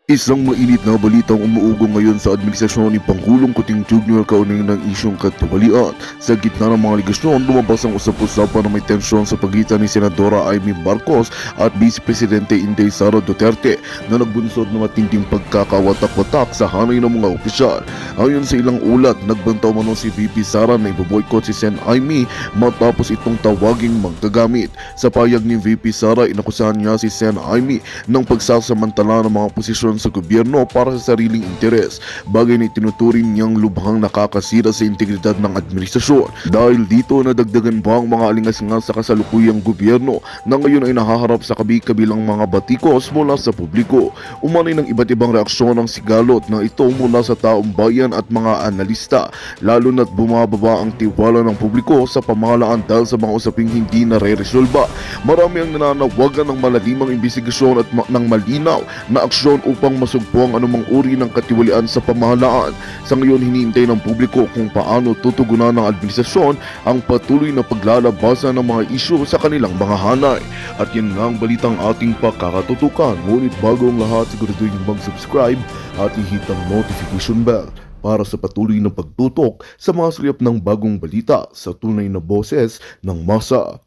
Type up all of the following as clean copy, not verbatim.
Isang mainit na balitang umuugong ngayon sa administrasyon ni Pangulong Kuting Jr. kaugnay ng isyong katiwalian. Sa gitna ng mga ligasyon, lumabas ang usap-usapan na may tensyon sa pagitan ni Senadora Amy Marcos at Vice Presidente Inday Sara Duterte na nagbunsod ng matinding pagkakawatak-watak sa hanay ng mga opisyal. Ayon sa ilang ulat, nagbantaw man si VP Sara na iboboykot si Sen Amy matapos itong tawaging magkagamit. Sa payag ni VP Sara, inakusahan niya si Sen Amy ng pagsasamantala ng mga posisyon sa gobyerno para sa sariling interes, bagay na itinuturing niyang lubhang nakakasira sa integridad ng administrasyon. Dahil dito, nadagdagan pa ang mga alingas-ngas sa kasalukuyang gobyerno na ngayon ay nahaharap sa kabi-kabilang mga batikos mula sa publiko. Umanay ng iba't ibang reaksyon ang sigalot na ito mula sa taong bayan at mga analista, lalo na't bumababa ang tiwala ng publiko sa pamahalaan dahil sa mga usaping hindi nare-resolba. Marami ang nananawagan ng malalimang imbestigasyon at ng malinaw na aksyon upang masugpo ang anumang uri ng katiwalian sa pamahalaan. Sa ngayon, hinihintay ng publiko kung paano tutugunan ng administrasyon ang patuloy na paglalabasan ng mga isyu sa kanilang mga hanay. At yan nga ang balitang ating pakakatutukan. Ngunit bago ang lahat, siguraduhin mag-subscribe at i-hit ang notification bell para sa patuloy na pagtutok sa mga slip ng bagong balita sa tunay na boses ng masa.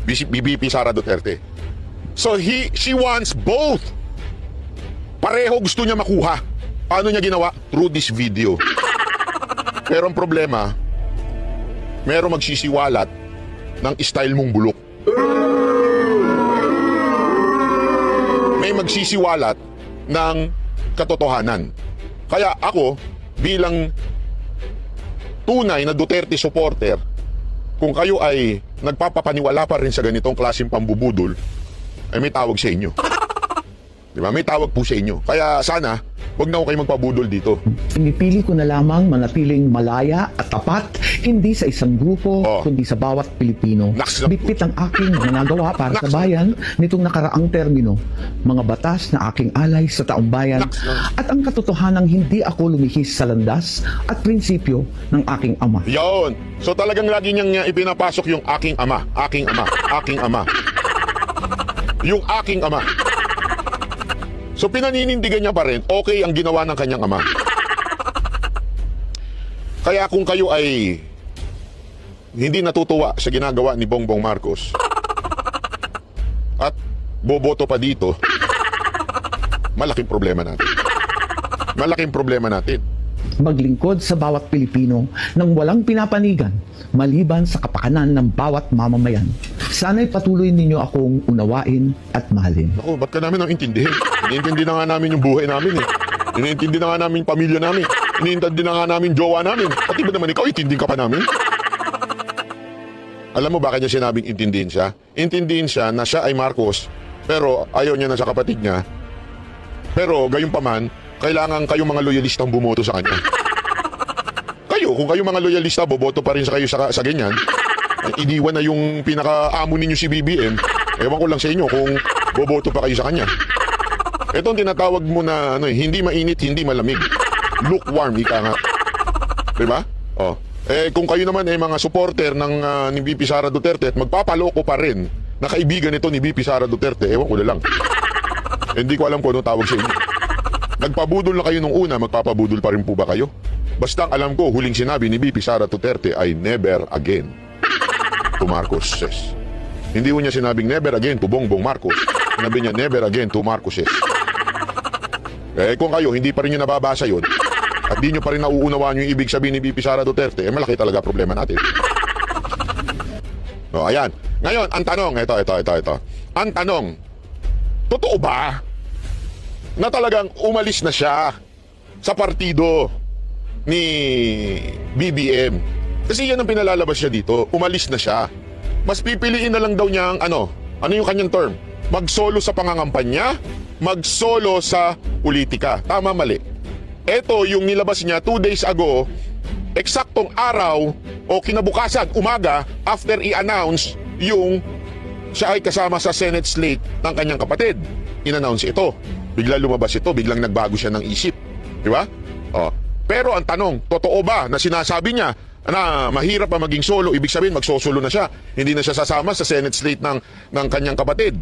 BBP Sara Duterte. So she wants both. Pareho gusto niya makuha. Paano niya ginawa? Through this video. Pero ang problema, merong magsisiwalat ng style mong bulok. May magsisiwalat ng katotohanan. Kaya ako, bilang tunay na Duterte supporter, kung kayo ay nagpapapaniwala pa rin sa ganitong klaseng pambubudol, ay may tawag sa inyo. Diba? May tawag po sa inyo. Kaya sana, huwag na ako kayo magpabudol dito. Pinipili ko na lamang manatiling malaya at tapat, hindi sa isang grupo, kundi sa bawat Pilipino. Bitbit ang aking mga nagawa para sa bayan nitong nakaraang termino, mga batas na aking alay sa taong bayan, at ang katotohanang hindi ako lumihis sa landas at prinsipyo ng aking ama. Yon! So talagang lagi niyang ipinapasok yung aking ama, aking ama, aking ama. Yung aking ama. So pinaninindigan niya pa rin, okay ang ginawa ng kanyang ama. Kaya kung kayo ay hindi natutuwa sa ginagawa ni Bongbong Marcos at boboto pa dito, malaking problema natin. Malaking problema natin. Maglingkod sa bawat Pilipino nang walang pinapanigan maliban sa kapakanan ng bawat mamamayan. Sana'y patuloy ninyo akong unawain at mahalin. Ako, ba't ka namin ang intindihin? Iniintindi na nga namin yung buhay namin eh. Iniintindi na nga namin yung pamilya namin. Iniintindi na nga namin jowa namin. Pati ba naman ikaw, intindihin ka pa namin? Alam mo bakit niya sinabing intindihin siya? Intindihin siya na siya ay Marcos, pero ayaw niya na sa kapatid niya. Pero gayon pa man, kailangan kayong mga loyalistang bumoto sa kanya. Kayo, kung kayo mga loyalista, boboto pa rin sa kayo sa ganyan. Iniwan na yung pinaka-amo ninyo si BBM. Ewan ko lang sa inyo kung boboto pa kayo sa kanya. Ito ang tinatawag mo na hindi mainit, hindi malamig. Lukewarm, ika nga. Diba? Oh. Kung kayo naman ay mga supporter ng ni VP Sara Duterte at magpapaloko pa rin na kaibigan ito ni VP Sara Duterte, ewan ko na lang. Hindi ko alam kung ano tawag sa inyo. Nagpabudol na kayo nung una, magpapabudol pa rin po ba kayo? Basta ang alam ko, huling sinabi ni VP Sara Duterte ay never again to Marcos. Hindi ko niya sinabing never again to Bongbong Marcos. Sinabi niya never again to Marcoses. Kung kayo hindi pa rin nyo nababasa yun at di nyo pa rin nauunawaan yung ibig sabihin ni VP Sara Duterte, malaki talaga problema natin. No, ayan. Ngayon, ang tanong, ito. Ang tanong, totoo ba na talagang umalis na siya sa partido ni BBM? Kasi yan ang pinalalabas siya dito. Umalis na siya. Mas pipiliin na lang daw niya ang ano yung kanyang term? Mag-solo sa pangangampanya, mag-solo sa politika. Tama, mali? Ito yung nilabas niya 2 days ago, eksaktong araw o kinabukasan, umaga, after i-announce yung siya ay kasama sa Senate slate ng kanyang kapatid. In-announce ito. Bigla lumabas ito, biglang nagbago siya ng isip. Di ba? Pero ang tanong, totoo ba na sinasabi niya na mahirap pa maging solo, ibig sabihin magsosolo na siya, hindi na siya sasama sa Senate slate ng kanyang kapatid?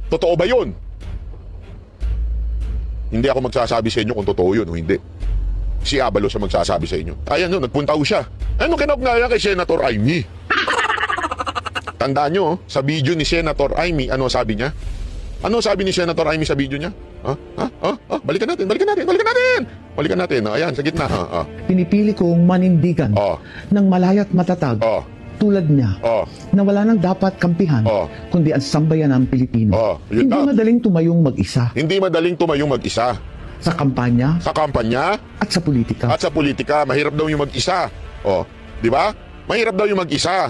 Totoo ba yun? Hindi ako magsasabi sa inyo kung totoo yun o hindi. Si Abalos ang magsasabi sa inyo. Ayan yun, nagpunta ho siya. Ano kinugnayan kay Senator Amy? Tandaan nyo, sa video ni Senator Amy, ano sabi niya? Ano sabi ni Senator Amy sa video niya? Balikan natin. Ayan, sa gitna. Pinipili kong manindigan ng malaya't matatag tulad niya na wala nang dapat kampihan kundi ang sambayan ng Pilipino. Hindi madaling tumayong mag-isa. Hindi madaling tumayong mag-isa. Sa kampanya. Sa kampanya. At sa politika. At sa politika, mahirap daw yung mag-isa. Di ba? Mahirap daw yung mag-isa.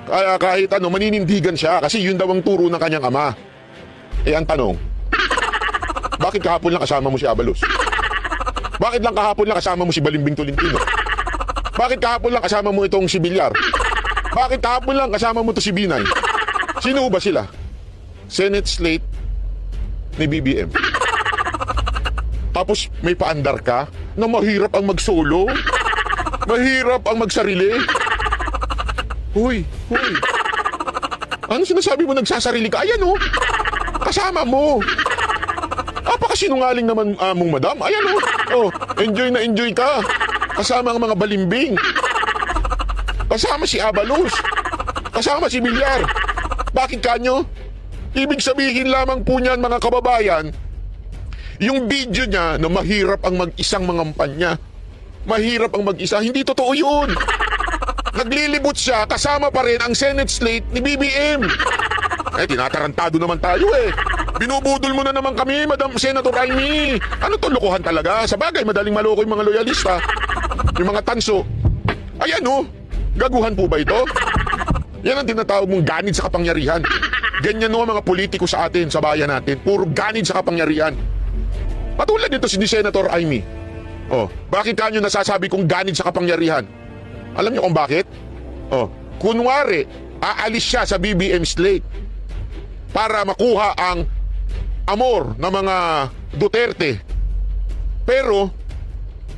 Kaya kahit maninindigan siya kasi yun daw ang turo ng kanyang ama. Ang tanong, bakit kahapon lang kasama mo si Abalos? Bakit lang kahapon lang kasama mo si Balimbing Tolentino? Bakit kahapon lang kasama mo itong si Villar? Bakit kahapon lang kasama mo to si Binay? Sino ba sila? Senate slate ni BBM. Tapos may paandar ka na mahirap ang mag-solo? Mahirap ang magsarili? Huy. Ano sinasabi mo nagsasarili ka? Ayan kasama mo. Apakasinungaling naman mong madam. Ayan enjoy na enjoy ka. Kasama ang mga balimbing. Kasama si Abalos. Kasama si Villar. Bakit kanyo? Ibig sabihin lamang po niyan mga kababayan, yung video niya na mahirap ang mag-isang mangampanya. Mahirap ang mag-isa. Hindi totoo yun. Naglilibot siya, kasama pa rin ang Senate slate ni BBM. Tinatarantado naman tayo Binubudol mo na naman kami, Madam Senator Amy. Ano to, lokohan talaga? Sa bagay, madaling maloko yung mga loyalista. Yung mga tanso. Ayan gaguhan po ba ito? Yan ang tinatawag mong ganid sa kapangyarihan. Ganyan ang mga politiko sa atin, sa bayan natin. Puro ganid sa kapangyarihan. Patulad nito si Senator Amy. Bakit kanyo nasasabi kong ganid sa kapangyarihan? Alam niyo kung bakit? Kunwari, aalis siya sa BBM slate para makuha ang amor ng mga Duterte. Pero,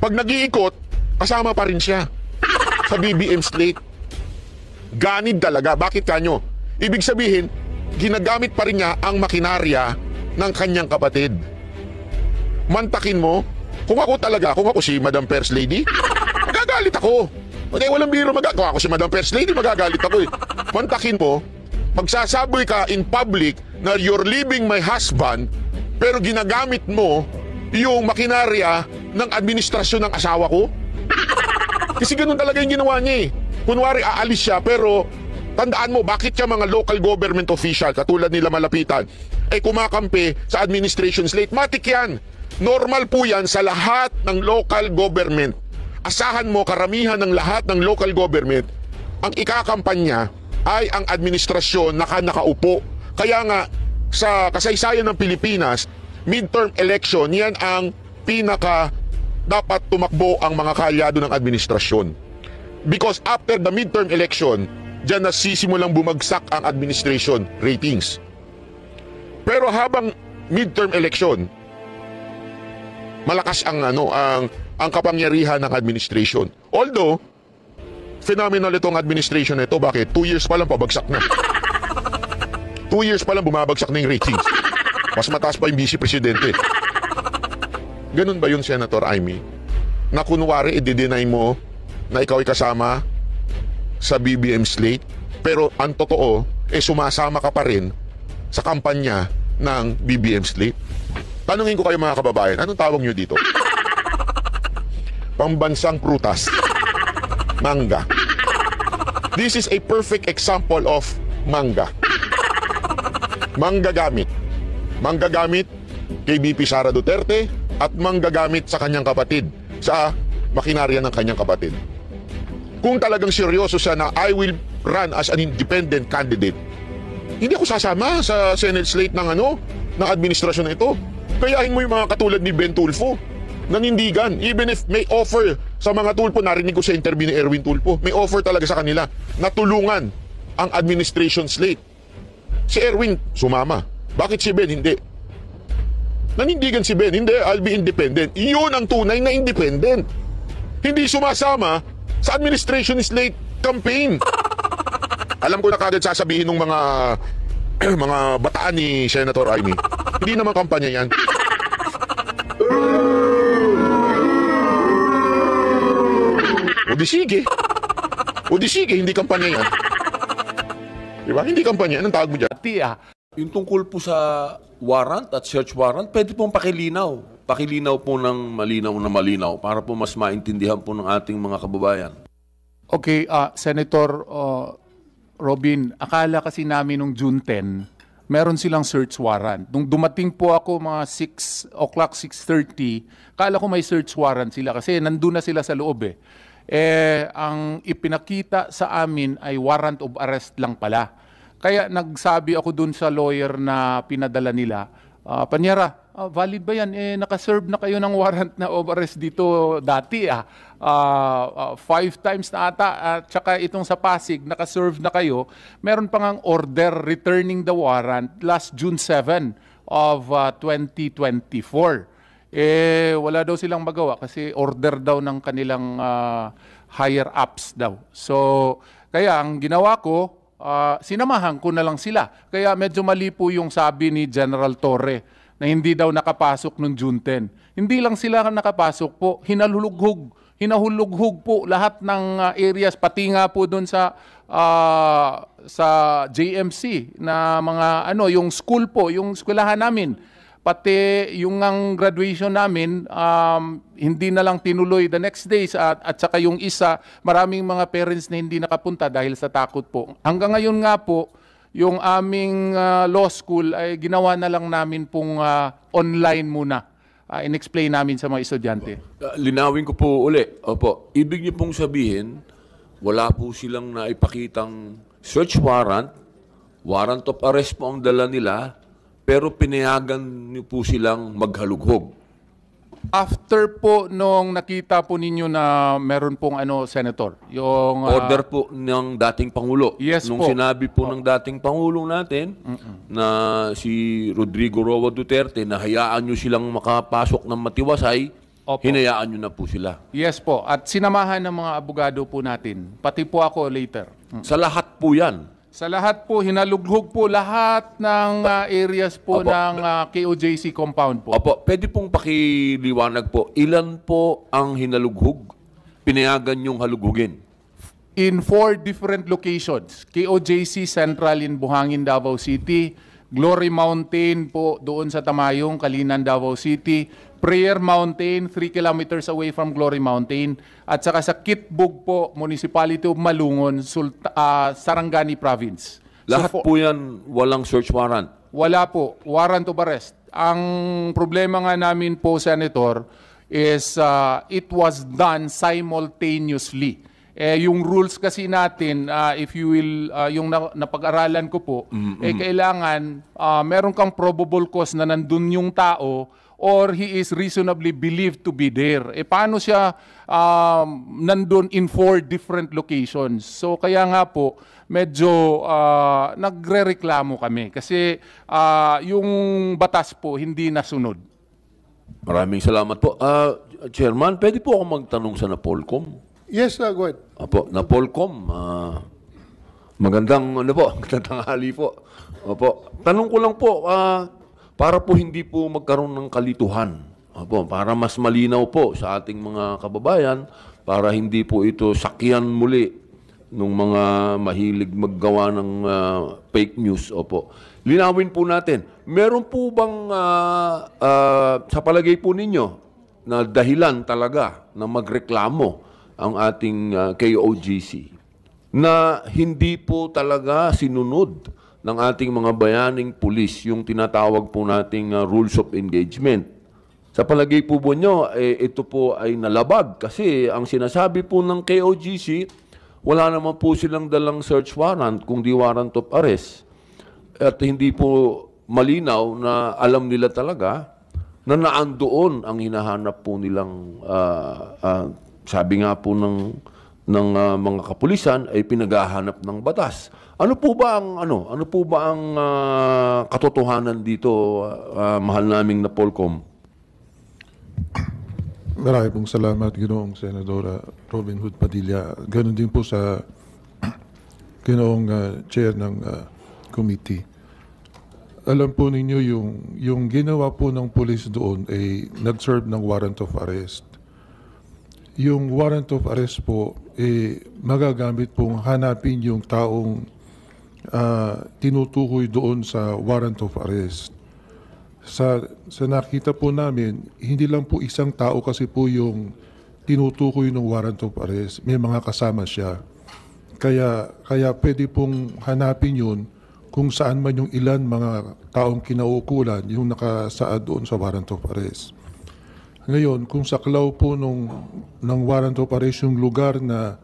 pag nag-iikot, kasama pa rin siya sa BBM slate. Ganid talaga. Bakit kanyo? Ibig sabihin, ginagamit pa rin niya ang makinarya ng kanyang kapatid. Mantakin mo, kung ako si Madam First Lady, magagalit ako. Walang biro kung ako si Madam First Lady, magagalit ako Mantakin mo, magsasaboy ka in public na you're leaving my husband, pero ginagamit mo yung makinarya ng administrasyon ng asawa ko? Kasi ganun talaga yung ginawa niya Kunwari aalis siya, pero tandaan mo, bakit siya mga local government official, katulad nila Malapitan, kumakampi sa administration slate? Matik yan. Normal po yan sa lahat ng local government. Asahan mo, karamihan ng lahat ng local government, ang ikakampanya ay ang administrasyon nakaupo. Kaya nga, sa kasaysayan ng Pilipinas, midterm election, yan ang pinaka dapat tumakbo ang mga kaalyado ng administrasyon. Because after the midterm election, dyan nasisimulang bumagsak ang administration ratings. Pero habang midterm election, malakas ang kapangyarihan ng administration. Although, phenomenal itong administration nito. Bakit? 2 years pa lang pabagsak na. 2 years pa lang bumabagsak na yung ratings. Mas mataas pa yung vice presidente. Ganun ba yun, Senator Amy? Na kunwari, i-deny mo na ikaw ay kasama sa BBM slate, pero ang totoo, sumasama ka pa rin sa kampanya ng BBM slate. Tanungin ko kayo mga kababayan, anong tawag nyo dito? Pambansang prutas. Mangga. This is a perfect example of mangga. Manggagamit. Manggagamit kay BP Sara Duterte at manggagamit sa kanyang kapatid, sa makinarya ng kanyang kapatid. Kung talagang seryoso siya na I will run as an independent candidate, hindi ako sasama sa Senate slate ng administrasyon na ito. Kayahin mo yung mga katulad ni Ben Tulfo, nanindigan. Even if may offer sa mga Tulfo, narinig ko sa interview ni Erwin Tulfo, may offer talaga sa kanila na tulungan ang administration slate. Si Erwin, sumama. Bakit si Ben, hindi? Nanindigan si Ben, hindi, I'll be independent. Iyon ang tunay na independent. hindi sumasama sa administration is late campaign. Alam ko na kagad sasabihin ng mga mga bataan ni Senator Amy. Hindi naman kampanya yan. O di sige, hindi kampanya yan. Diba? Hindi kampanya. Anong tawag mo dyan? Yung tungkol po sa warrant at search warrant, pwede pong pakilinaw. Pakilinaw po ng malinaw na malinaw para po mas maintindihan po ng ating mga kababayan. Okay, Senator Robin, akala kasi namin nung June 10, meron silang search warrant. Nung dumating po ako mga 6 o'clock, 6:30, akala ko may search warrant sila kasi nandun na sila sa loob eh. Ang ipinakita sa amin ay warrant of arrest lang pala. Kaya nagsabi ako dun sa lawyer na pinadala nila, Panyera, valid ba yan? Nakaserve na kayo ng warrant na of arrest dito dati. 5 times na ata. At saka itong sa Pasig, nakaserve na kayo. Meron pa ngang order returning the warrant last June 7 of 2024. Wala daw silang magawa kasi order daw ng kanilang higher ups daw. So, kaya ang ginawa ko, sinamahan ko na lang sila. Kaya medyo mali po yung sabi ni General Torre na hindi daw nakapasok noong June 10. Hindi lang sila nakapasok po, hinahulughog po lahat ng areas, pati nga po doon sa JMC na mga yung school po, yung eskwelahan namin. Pati yung ang graduation namin, hindi na lang tinuloy the next days at saka yung isa, maraming mga parents na hindi nakapunta dahil sa takot po. Hanggang ngayon nga po, yung aming law school ay ginawa na lang namin pong online muna. In-explain namin sa mga estudyante. Linawin ko po uli. Opo, ibig niyo pong sabihin, wala po silang naipakitang search warrant, warrant of arrest po ang dala nila, pero pinayagan niyo po silang maghalughog. After po nung nakita po ninyo na meron pong Senator, yung Order po ng dating Pangulo. Yes Nung po. sinabi po ng dating Pangulo natin na si Rodrigo Roa Duterte na hayaan nyo silang makapasok ng matiwasay, Opo. hinayaan nyo na po sila. Yes po, at sinamahan ng mga abogado po natin, pati po ako later. Sa lahat po yan. Sa lahat po, hinalughog po lahat ng areas po Opo. ng KOJC compound po. Opo, pwede pong pakiliwanag po, ilan po ang hinalughog? Pinayagan yung halughugin. In 4 different locations. KOJC Central in Buhangin, Davao City. Glory Mountain po doon sa Tamayong, Kalinan, Davao City. Prayer Mountain, 3 kilometers away from Glory Mountain. At saka sa Kitbug po, Municipality of Malungon, Sarangani Province. Lahat So, po yan walang search warrant. wala po. Warrant of arrest. Ang problema nga namin po, Senator, is it was done simultaneously. Yung rules kasi natin, if you will, yung napag-aralan ko po, kailangan meron kang probable cause na nandun yung tao or he is reasonably believed to be there. Paano siya nandun in 4 different locations? So kaya nga po, medyo nagre-reklamo kami kasi yung batas po hindi nasunod. Maraming salamat po. Chairman, pwede po ako magtanong sa Napolcom? Yes, go ahead. Opo, Napolcom, magandang tanghali po. Opo, tanong ko lang po, para po hindi po magkaroon ng kalituhan. Opo, para mas malinaw po sa ating mga kababayan, para hindi po ito sakyan muli ng mga mahilig maggawa ng fake news. Opo. Linawin po natin, meron po bang sa palagay po ninyo na dahilan talaga na magreklamo ang ating KOGC na hindi po talaga sinunod ng ating mga bayaning pulis yung tinatawag po nating rules of engagement? Sa palagay po nyo, ito po ay nalabag kasi ang sinasabi po ng KOGC, wala naman po silang dalang search warrant kundi warrant of arrest. At hindi po malinaw na alam nila talaga na naandoon ang hinahanap po nilang sabi nga po ng mga kapulisan ay pinaghahanap ng batas. Ano po ba ang katotohanan dito, mahal naming Napolcom? Marami pong salamat, Ginoong Senadora Robin Hood Padilla. Ganon din po sa Ginoong Chair ng committee. Alam po ninyo yung ginawa po ng police doon ay nag-serve ng warrant of arrest. Yung warrant of arrest po magagamit pong hanapin yung taong tinutukoy doon sa warrant of arrest. Sa nakita po namin, hindi lang po isang tao kasi po yung tinutukoy ng warrant of arrest. May mga kasama siya. Kaya pwede pong hanapin yun kung saan man yung ilan mga taong kinaukulan yung nakasaad doon sa warrant of arrest. Ngayon, kung saklaw po ng warrant of arrest yung lugar na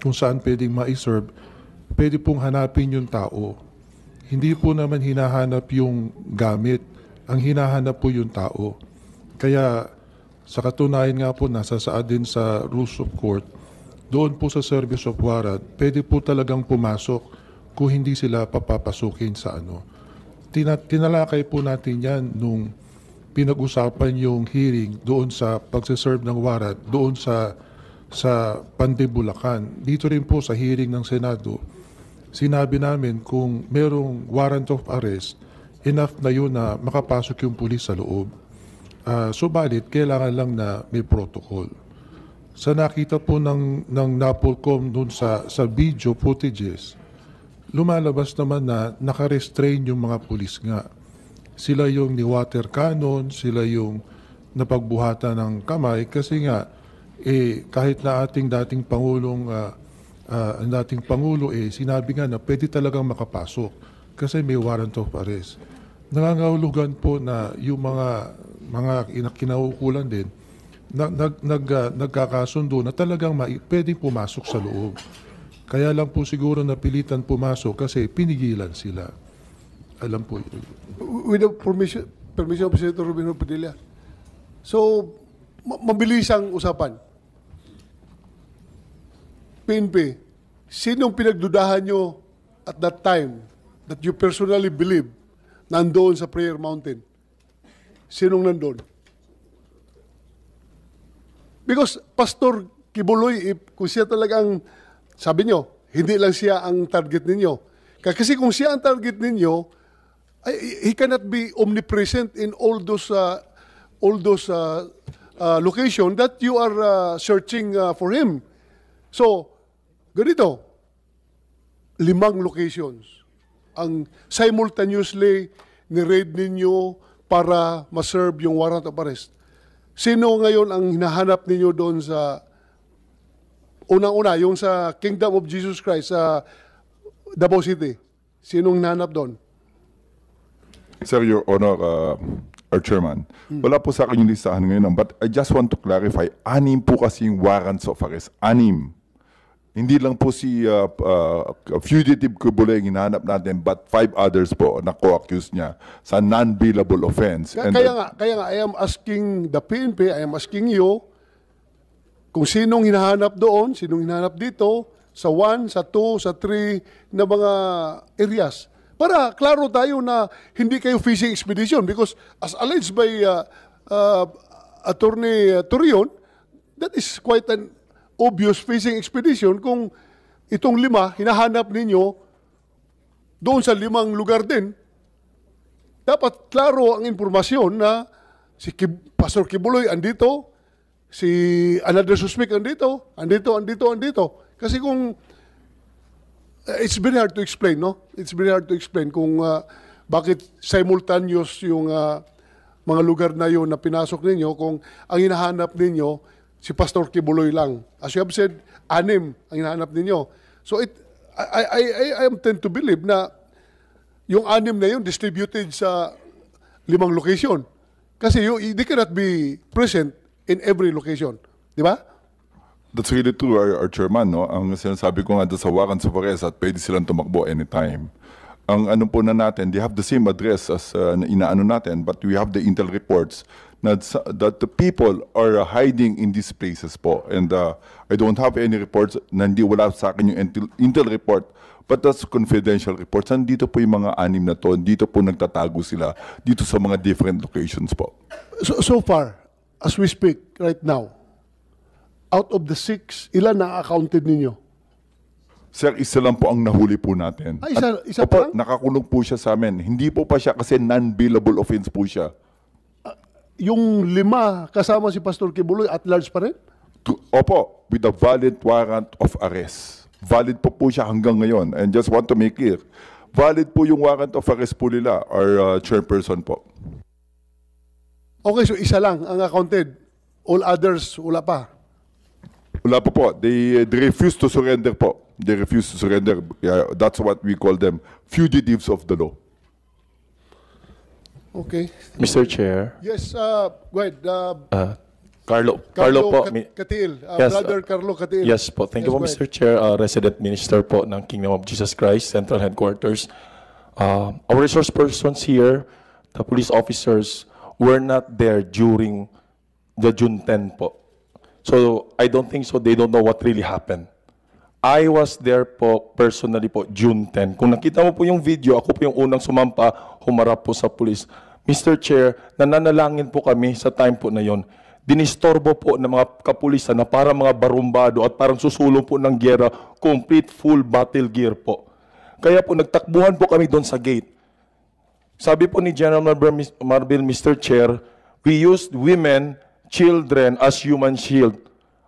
kung saan pwedeng ma-serve, pwede pong hanapin yung tao. Hindi po naman hinahanap yung gamit. Ang hinahanap po yung tao. Kaya sa katunayan nga po, nasa saad din sa rules of court, doon po sa service of warrant, pwede po talagang pumasok kung hindi sila papapasukin sa ano. Tinalakay po natin yan nung pinag-usapan yung hearing doon sa pagsiserve ng warrant, doon sa Pandibulacan. Dito rin po sa hearing ng Senado, sinabi namin kung merong warrant of arrest, enough na yun na makapasok yung pulis sa loob. Subalit, kailangan lang na may protocol. Sa nakita po ng NAPOLCOM dun sa video footages, lumalabas naman na naka-restrain yung mga pulis nga. Sila yung ni-water cannon, sila yung napagbuhatan ng kamay kasi nga, kahit na ating dating Pangulong ang dating Pangulo sinabi nga na pwede talagang makapasok kasi may warrant of arrest. Nangangahulugan po na yung mga kinaukulan din nagkakasundo na talagang pwedeng pumasok sa loob. Kaya lang po siguro napilitan pumasok kasi pinigilan sila. Alam po yun. With the permission of Senator Rubino Padilla. So, mabilis ang usapan. PNP, sinong pinagdudahan nyo at that time that you personally believe nandoon sa Prayer Mountain? Sinong nandoon? Because Pastor Kibuloy, kung siya talagang, sabi nyo, hindi lang siya ang target ninyo. Kasi kung siya ang target ninyo, he cannot be omnipresent in all those locations that you are searching for him. So, ganito, 5 locations ang simultaneously ni-raid ninyo para ma-serve yung warrant of arrest. Sino ngayon ang hinahanap ninyo doon sa unang-una, yung sa Kingdom of Jesus Christ sa Davao City? Sinong hinahanap doon? Sir, Your Honor, our Chairman, wala po sa akin yung listahan ngayon, but I just want to clarify, 6 po kasi yung warrants of arrest. 6. Hindi lang po si fugitive Kibuloy ang hinahanap natin, but 5 others po na co-accused niya sa non-bailable offense. Kaya nga, I am asking the PNP, I am asking you, kung sinong hinahanap doon, sinong hinahanap dito, sa 1, sa 2, sa 3 na mga areas. Para klaro tayo na hindi kayo fishing expedition because as alleged by Attorney Torion, that is quite an obvious fishing expedition kung itong 5 hinahanap ninyo doon sa 5 lugar din. Dapat klaro ang impormasyon na si Pastor Kibuloy andito, si another suspect andito. Kasi kung it's very hard to explain, no? It's very hard to explain kung bakit simultaneous yung mga lugar na yun na pinasok ninyo kung ang hinahanap ninyo si Pastor Kibuloy lang. As you have said, 6 ang hinahanap ninyo. So I am tend to believe na yung 6 na yun distributed sa 5 location. Kasi they cannot be present in every location. Di ba? That's really true, our Chairman. No? Ang sinasabi ko nga doon sa warrants of arrest at pwede silang tumakbo anytime. Ang ano po na natin, they have the same address as inaano natin, but we have the intel reports that the people are hiding in these places po. And I don't have any reports na hindi wala sa akin yung intel report, but that's confidential reports. Nandito po yung mga 6 na to, dito po nagtatago sila dito sa mga different locations po. So far, as we speak right now, out of the 6, ilan na accounted ninyo? Sir, isa lang po ang nahuli po natin. Ah, isa- At, isa opo, pa lang? nakakulong po siya sa amin. Hindi po pa siya kasi non-billable offense po siya. Yung 5 kasama si Pastor Kibuloy at large pa rin? Opo, with a valid warrant of arrest. Valid po siya hanggang ngayon. And just want to make clear, valid po yung warrant of arrest po nila, our chairperson po. Okay, so isa lang ang accounted. All others, wala pa. Wala po po. They refuse to surrender po. They refuse to surrender. Yeah, that's what we call them, fugitives of the law. Okay. Mr. Chair, Yes, go ahead. Carlo po. Katiil. Yes, Brother Carlo Katiil. Yes po. Thank you po, go ahead. Mr. Chair. Resident Minister po ng Kingdom of Jesus Christ, Central Headquarters. Our resource persons here, the police officers, were not there during the June 10 po. So, I don't think so. They don't know what really happened. I was there po, personally po, June 10. Kung nakita mo po yung video, ako po yung unang sumampa, humarap po sa police. Mr. Chair, nananalangin po kami sa time po na yon. Dinistorbo po ng mga kapulisan na parang mga barumbado at parang susulong po ng gyera, complete full battle gear po. Kaya po nagtakbuhan po kami doon sa gate. Sabi po ni General Marbil, Mr. Chair, we used women, children as human shield.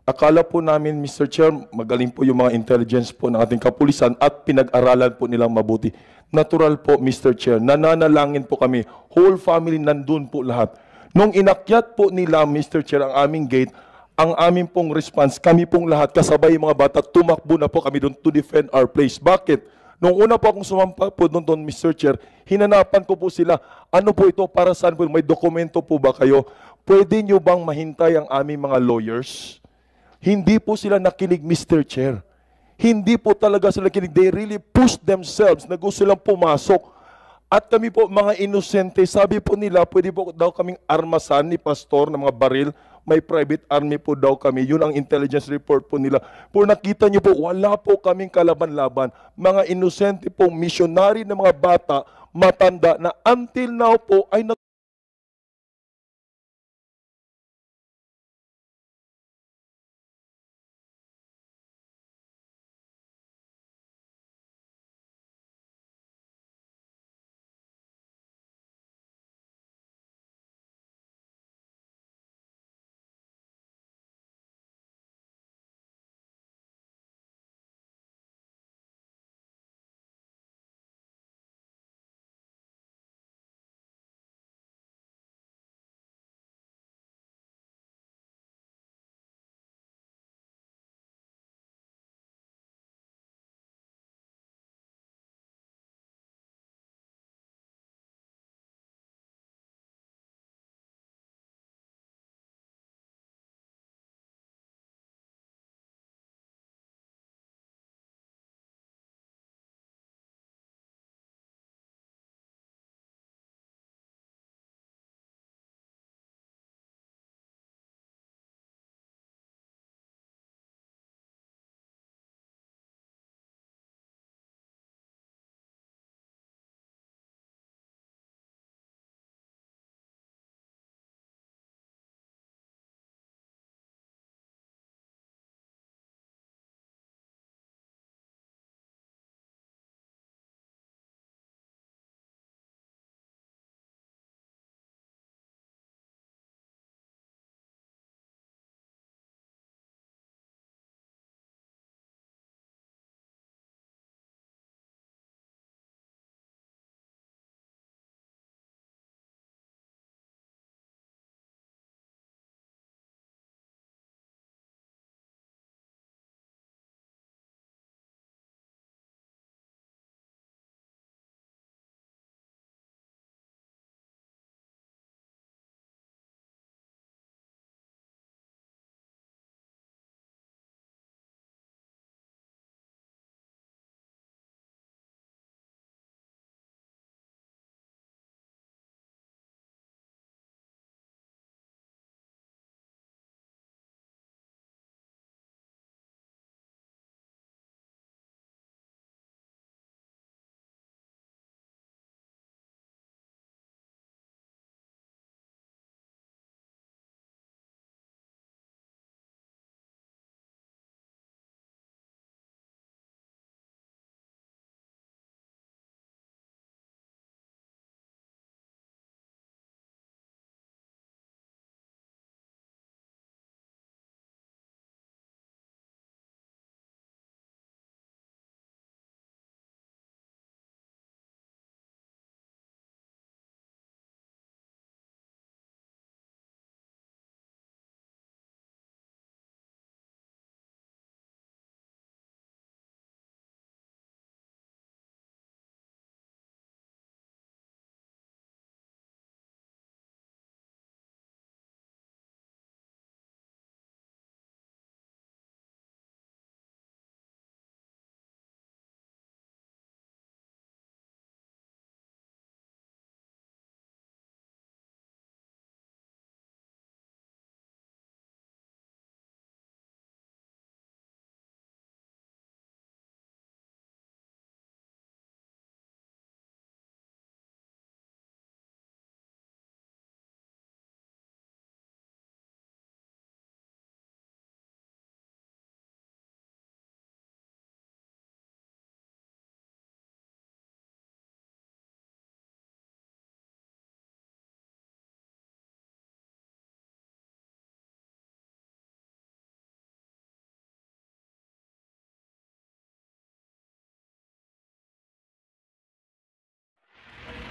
Akala po namin, Mr. Chair, magaling po yung mga intelligence po ng ating kapulisan at pinag-aralan po nilang mabuti. Natural po, Mr. Chair, nananalangin po kami. Whole family nandun po lahat. Nung inakyat po nila, Mr. Chair, ang aming gate, ang aming pong response, kami pong lahat, kasabay yung mga bata, tumakbo na po kami doon to defend our place. Bakit? Nung una po akong sumampa po doon, Mr. Chair, hinanapan ko po sila. Ano po ito? Para saan po? May dokumento po ba kayo? Pwede nyo bang mahintay ang aming mga lawyers? Hindi po sila nakinig, Mr. Chair. Hindi po talaga sila nakinig. They really pushed themselves na gusto silang pumasok. At kami po, mga inosente, sabi po nila, pwede po daw kaming armasan ni Pastor ng mga baril. May private army po daw kami. Yun ang intelligence report po nila. Kung nakita nyo po, wala po kaming kalaban-laban. Mga inosente po, missionary na mga bata, matanda, na until now po ay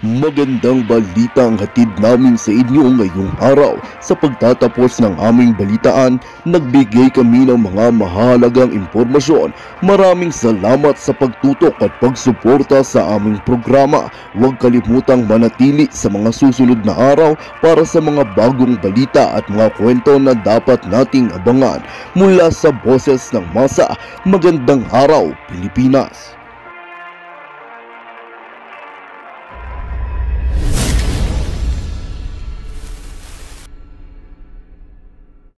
Magandang balita ang hatid namin sa inyo ngayong araw. Sa pagtatapos ng aming balitaan, nagbigay kami ng mga mahalagang impormasyon. Maraming salamat sa pagtutok at pagsuporta sa aming programa. Huwag kalimutang manatili sa mga susunod na araw para sa mga bagong balita at mga kwento na dapat nating abangan. Mula sa Boses ng Masa, magandang araw Pilipinas!